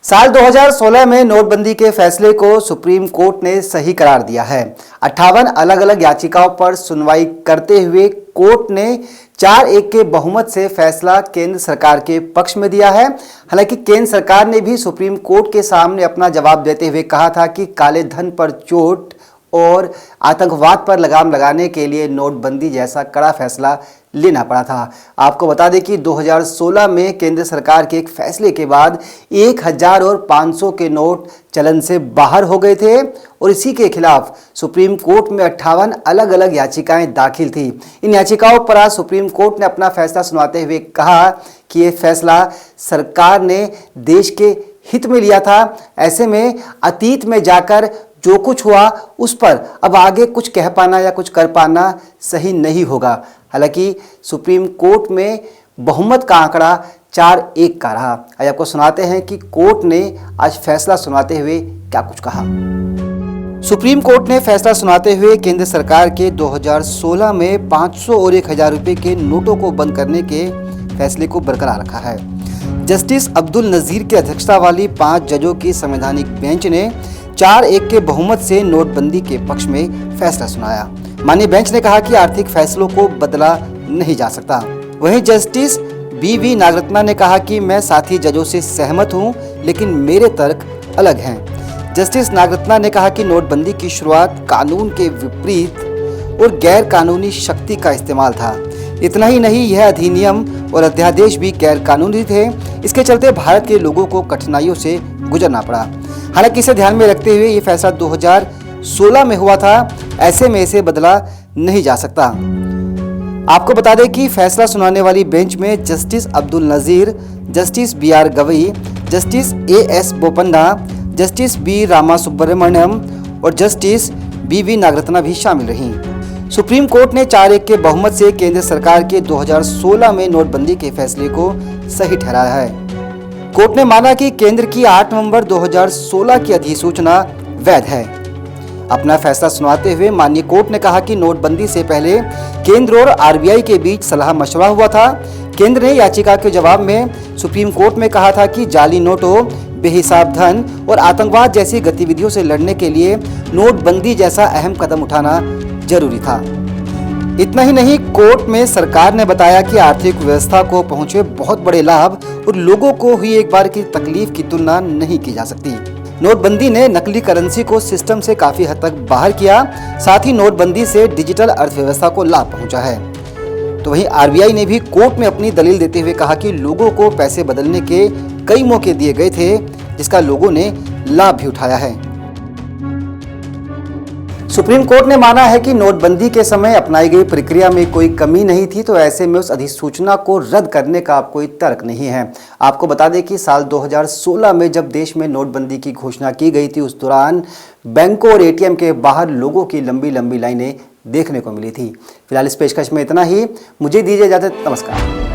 साल 2016 में नोटबंदी के फैसले को सुप्रीम कोर्ट ने सही करार दिया है। 58 अलग अलग याचिकाओं पर सुनवाई करते हुए कोर्ट ने 4-1 के बहुमत से फैसला केंद्र सरकार के पक्ष में दिया है। हालांकि केंद्र सरकार ने भी सुप्रीम कोर्ट के सामने अपना जवाब देते हुए कहा था कि काले धन पर चोट और आतंकवाद पर लगाम लगाने के लिए नोटबंदी जैसा कड़ा फैसला लेना पड़ा था। आपको बता दें कि 2016 में केंद्र सरकार के एक फैसले के बाद 1000 और 500 के नोट चलन से बाहर हो गए थे और इसी के खिलाफ सुप्रीम कोर्ट में 58 अलग अलग याचिकाएं दाखिल थी। इन याचिकाओं पर आज सुप्रीम कोर्ट ने अपना फैसला सुनाते हुए कहा कि ये फैसला सरकार ने देश के हित में लिया था। ऐसे में अतीत में जाकर जो कुछ हुआ उस पर अब आगे कुछ कह पाना या कुछ कर पाना सही नहीं होगा। हालांकि सुप्रीम कोर्ट में बहुमत का आंकड़ा 4-1 का रहा। आज आपको सुनाते हैं कि कोर्ट ने आज फैसला सुनाते हुए क्या कुछ कहा। सुप्रीम कोर्ट ने फैसला सुनाते हुए केंद्र सरकार के 2016 में 500 और 1000 रुपए के नोटों को बंद करने के फैसले को बरकरार रखा है। जस्टिस अब्दुल नजीर की अध्यक्षता वाली 5 जजों की संवैधानिक बेंच ने 4-1 के बहुमत से नोटबंदी के पक्ष में फैसला सुनाया। माननीय बेंच ने कहा कि आर्थिक फैसलों को बदला नहीं जा सकता। वहीं जस्टिस बी नागरत्ना ने कहा कि मैं साथी जजों से सहमत हूं, लेकिन मेरे तर्क अलग हैं। जस्टिस नागरत्ना ने कहा कि नोटबंदी की शुरुआत कानून के विपरीत और गैर कानूनी शक्ति का इस्तेमाल था। इतना ही नहीं, यह अधिनियम और अध्यादेश भी गैर कानूनी थे। इसके चलते भारत के लोगों को कठिनाइयों से गुजरना पड़ा। हालांकि इसे ध्यान में रखते हुए ये फैसला 2016 में हुआ था। ऐसे में इसे बदला नहीं जा सकता। आपको बता दें कि फैसला सुनाने वाली बेंच में justice Abdul Nazeer, justice BR Gavai, justice AS Bopanna, justice B Ramasubramanian और जस्टिस BV नागरत्ना भी शामिल रहीं। सुप्रीम कोर्ट ने 4-1 के बहुमत से केंद्र सरकार के 2016 में नोटबंदी के फैसले को सही ठहराया है। कोर्ट ने माना कि केंद्र की 8 नवंबर 2016 की अधिसूचना वैध है। अपना फैसला सुनाते हुए माननीय कोर्ट ने कहा कि नोटबंदी से पहले केंद्र और RBI के बीच सलाह मशवरा हुआ था। केंद्र ने याचिका के जवाब में सुप्रीम कोर्ट में कहा था कि जाली नोटों, बेहिसाब धन और आतंकवाद जैसी गतिविधियों से लड़ने के लिए नोटबंदी जैसा अहम कदम उठाना जरूरी था। इतना ही नहीं, कोर्ट में सरकार ने बताया कि आर्थिक व्यवस्था को पहुंचे बहुत बड़े लाभ और लोगों को हुई एक बार की तकलीफ की तुलना नहीं की जा सकती। नोटबंदी ने नकली करेंसी को सिस्टम से काफी हद तक बाहर किया। साथ ही नोटबंदी से डिजिटल अर्थव्यवस्था को लाभ पहुंचा है। तो वहीं RBI ने भी कोर्ट में अपनी दलील देते हुए कहा कि लोगों को पैसे बदलने के कई मौके दिए गए थे, जिसका लोगों ने लाभ भी उठाया है। सुप्रीम कोर्ट ने माना है कि नोटबंदी के समय अपनाई गई प्रक्रिया में कोई कमी नहीं थी, तो ऐसे में उस अधिसूचना को रद्द करने का अब कोई तर्क नहीं है। आपको बता दें कि साल 2016 में जब देश में नोटबंदी की घोषणा की गई थी, उस दौरान बैंकों और ATM के बाहर लोगों की लंबी लंबी लाइनें देखने को मिली थी। फिलहाल इस पेशकश में इतना ही। मुझे दीजिए इजाजत। नमस्कार।